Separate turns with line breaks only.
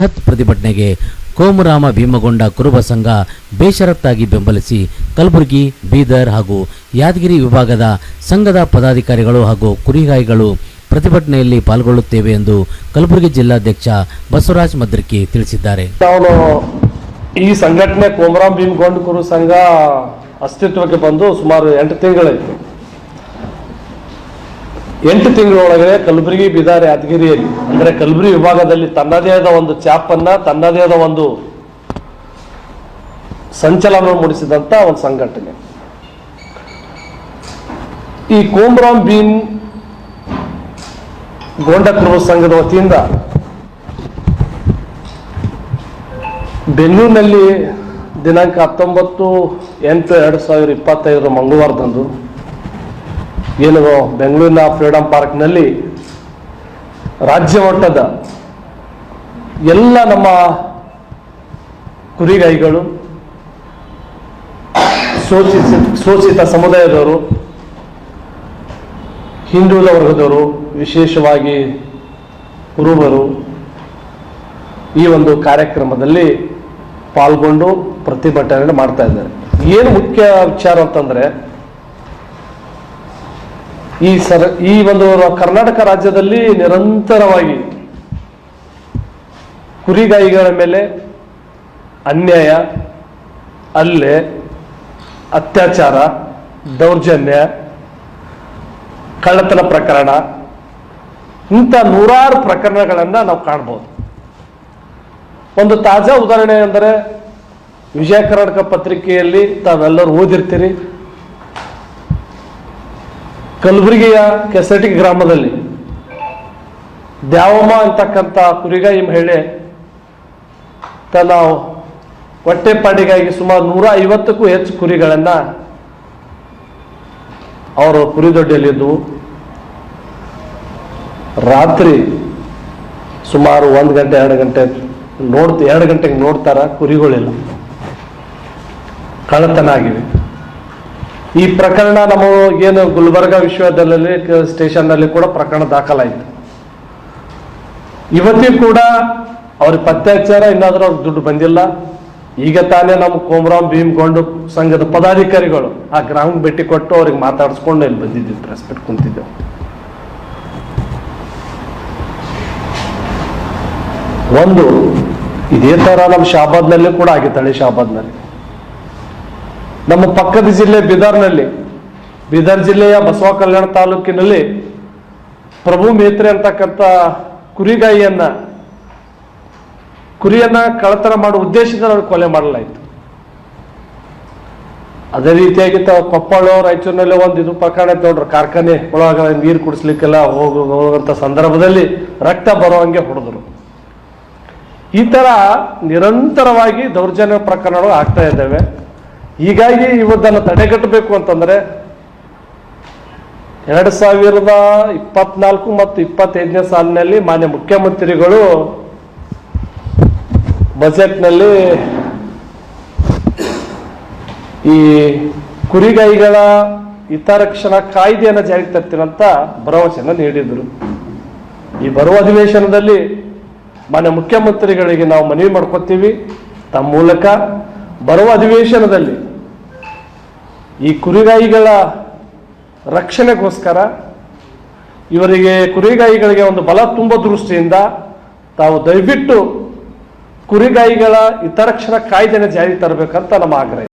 ಬೃಹತ್ ಪ್ರತಿಭಟನೆಗೆ ಕೋಮುರಾಮ ಭೀಮಗೊಂಡ ಕುರುಬ ಸಂಘ ಬೇಷರತ್ತಾಗಿ ಬೆಂಬಲಿಸಿ ಕಲಬುರಗಿ, ಬೀದರ್ ಹಾಗೂ ಯಾದಗಿರಿ ವಿಭಾಗದ ಸಂಘದ ಪದಾಧಿಕಾರಿಗಳು ಹಾಗೂ ಕುರಿಗಾಯಿಗಳು ಪ್ರತಿಭಟನೆಯಲ್ಲಿ ಪಾಲ್ಗೊಳ್ಳುತ್ತೇವೆ ಎಂದು ಕಲಬುರಗಿ ಜಿಲ್ಲಾಧ್ಯಕ್ಷ ಬಸವರಾಜ ಮದ್ರಕಿ ತಿಳಿಸಿದ್ದಾರೆ.
ಈ ಸಂಘಟನೆ ಕೋಮುರಾಮ ಭೀಮಗೊಂಡ ಕುರು ಸಂಘ ಅಸ್ತಿತ್ವಕ್ಕೆ ಬಂದು ಸುಮಾರು 8 ತಿಂಗಳಾಯಿತು. 8 ತಿಂಗಳೊಳಗೆ ಕಲಬುರಗಿ, ಬೀದರ್, ಯಾದಗಿರಿಯಲ್ಲಿ ಅಂದರೆ ಕಲಬುರಗಿ ವಿಭಾಗದಲ್ಲಿ ತನ್ನದೇ ಆದ ಒಂದು ಚಾಪನ್ನ, ತನ್ನದೇ ಆದ ಒಂದು ಸಂಚಲನ ಮೂಡಿಸಿದಂತ ಒಂದು ಸಂಘಟನೆ. ಈ ಕೋಮುರಾಮ ಭೀಮ್ ಗೊಂಡ ಕುರುಬ ಸಂಘದ ವತಿಯಿಂದ ಬೆಂಗಳೂರಿನಲ್ಲಿ ದಿನಾಂಕ 19/8/2025 ಮಂಗಳವಾರದಂದು ಏನು ಬೆಂಗಳೂರಿನ ಫ್ರೀಡಂ ಪಾರ್ಕ್ನಲ್ಲಿ ರಾಜ್ಯ ಮಟ್ಟದ ಎಲ್ಲ ನಮ್ಮ ಕುರಿಗಾಯಿಗಳು, ಶೋಷಿತ ಸಮುದಾಯದವರು, ಹಿಂದುಳಿದ ವರ್ಗದವರು, ವಿಶೇಷವಾಗಿ ಕುರುಬರು ಈ ಒಂದು ಕಾರ್ಯಕ್ರಮದಲ್ಲಿ ಪಾಲ್ಗೊಂಡು ಪ್ರತಿಭಟನೆ ಮಾಡ್ತಾ ಇದ್ದಾರೆ. ಏನು ಮುಖ್ಯ ವಿಚಾರ ಅಂತಂದ್ರೆ, ಈ ಒಂದು ಕರ್ನಾಟಕ ರಾಜ್ಯದಲ್ಲಿ ನಿರಂತರವಾಗಿ ಕುರಿಗಾಯಿಗಳ ಮೇಲೆ ಅನ್ಯಾಯ, ಹಲ್ಲೆ, ಅತ್ಯಾಚಾರ, ದೌರ್ಜನ್ಯ, ಕಳ್ಳತನ ಪ್ರಕರಣ, ಇಂಥ ನೂರಾರು ಪ್ರಕರಣಗಳನ್ನ ನಾವು ಕಾಣಬಹುದು. ಒಂದು ತಾಜಾ ಉದಾಹರಣೆ ಅಂದರೆ, ವಿಜಯ ಕರ್ನಾಟಕ ಪತ್ರಿಕೆಯಲ್ಲಿ ತಾವೆಲ್ಲರೂ ಓದಿರ್ತೀರಿ, ಕಲಬುರಗಿಯ ಕೆಸಟಿ ಗ್ರಾಮದಲ್ಲಿ ದ್ಯಾವಮ್ಮ ಅಂತಕ್ಕಂಥ ಕುರಿಗಾಯಿ ಮಹಿಳೆ ತನ್ನ ಹೊಟ್ಟೆಪಾಡಿಗಾಗಿ ಸುಮಾರು 150ಕ್ಕೂ ಹೆಚ್ಚು ಕುರಿಗಳನ್ನ ಅವರು ಕುರಿದೊಡ್ಡಿಯಲ್ಲಿದ್ದವು. ರಾತ್ರಿ ಸುಮಾರು 1 ಗಂಟೆ 2 ಗಂಟೆ 2 ಗಂಟೆಗೆ ನೋಡ್ತಾರ, ಕುರಿಗಳಿಲ್ಲ, ಕಳ್ಳತನ ಆಗಿವೆ. ಈ ಪ್ರಕರಣ ನಮ್ಮ ಏನು ಗುಲ್ಬರ್ಗಾ ವಿಶ್ವವಿದ್ಯಾಲಯದಲ್ಲಿ ಸ್ಟೇಷನ್ನಲ್ಲಿ ಕೂಡ ಪ್ರಕರಣ ದಾಖಲಾಯಿತು. ಇವತ್ತಿಗೂ ಕೂಡ ಅವ್ರಿಗೆ ಪತ್ತೆಹಚ್ಚಾರ, ಇನ್ನಾದ್ರೂ ಅವ್ರಿಗೆ ದುಡ್ಡು ಬಂದಿಲ್ಲ. ಈಗ ತಾನೇ ನಮ್ಮ ಕೋಮುರಾಮ ಭೀಮಗೊಂಡ ಸಂಘದ ಪದಾಧಿಕಾರಿಗಳು ಆ ಗ್ರಾಮಕ್ಕೆ ಭೇಟಿ ಕೊಟ್ಟು ಅವ್ರಿಗೆ ಮಾತಾಡಿಸ್ಕೊಂಡು ಇಲ್ಲಿ ಬಂದಿದ್ದೀವಿ, ಪ್ರೆಸ್ ಮೀಟ್ ಕುಂತಿದ್ದೆವು. ಒಂದು ಇದೇ ತರ ನಮ್ಮ ಶಾಬಾದ್ನಲ್ಲಿ ಕೂಡ ಆಗಿತ್ತು. ಹಳೆ ಶಾಬಾದ್ನಲ್ಲಿ, ನಮ್ಮ ಪಕ್ಕದ ಜಿಲ್ಲೆ ಬೀದರ್ ಜಿಲ್ಲೆಯ ಬಸವ ಕಲ್ಯಾಣ ತಾಲೂಕಿನಲ್ಲಿ ಪ್ರಭು ಮೇತ್ರೆ ಅಂತಕ್ಕಂಥ ಕುರಿಯನ್ನ ಕಳ್ಳತನ ಮಾಡುವ ಉದ್ದೇಶದಿಂದ ಅವ್ರಿಗೆ ಕೊಲೆ ಮಾಡಲಾಯಿತು. ಅದೇ ರೀತಿಯಾಗಿ ಕೊಪ್ಪಳ, ರಾಯಚೂರಿನಲ್ಲಿ ಒಂದು ಇದು ಪ್ರಕರಣ ನೋಡ್ರಿ, ಕಾರ್ಖಾನೆ ಒಳಗ ನೀರು ಕುಡಿಸ್ಲಿಕ್ಕೆಲ್ಲ ಹೋಗುವಂತ ಸಂದರ್ಭದಲ್ಲಿ ರಕ್ತ ಬರುವಂಗೆ ಹೊಡೆದ್ರು. ಈ ತರ ನಿರಂತರವಾಗಿ ದೌರ್ಜನ್ಯ ಪ್ರಕರಣಗಳು ಆಗ್ತಾ ಇದ್ದಾವೆ. ಹೀಗಾಗಿ ಇವತ್ತನ್ನು ತಡೆಗಟ್ಟಬೇಕು ಅಂತಂದ್ರೆ 2024 ಮತ್ತು 25ನೇ ಸಾಲಿನಲ್ಲಿ ಮಾನ್ಯ ಮುಖ್ಯಮಂತ್ರಿಗಳು ಬಜೆಟ್ನಲ್ಲಿ ಈ ಕುರಿಗಾಯಿಗಳ ಹಿತರಕ್ಷಣಾ ಕಾಯ್ದೆಯನ್ನು ಜಾರಿಗೆ ತರ್ತೀರಂತ ಭರವಸೆಯನ್ನು ನೀಡಿದರು. ಈ ಬರುವ ಅಧಿವೇಶನದಲ್ಲಿ ಮಾನ್ಯ ಮುಖ್ಯಮಂತ್ರಿಗಳಿಗೆ ನಾವು ಮನವಿ ಮಾಡ್ಕೊತೀವಿ, ತಮ್ಮ ಮೂಲಕ ಬರುವ ಅಧಿವೇಶನದಲ್ಲಿ ಈ ಕುರಿಗಾಯಿಗಳ ರಕ್ಷಣೆಗೋಸ್ಕರ ಕುರಿಗಾಯಿಗಳಿಗೆ ಒಂದು ಬಲ ತುಂಬೋ ದೃಷ್ಟಿಯಿಂದ ತಾವು ದಯವಿಟ್ಟು ಕುರಿಗಾಯಿಗಳ ಹಿತರಕ್ಷಣಾ ಕಾಯ್ದೆನ ಜಾರಿಗೆ ತರಬೇಕಂತ ನಮ್ಮ ಆಗ್ರಹ.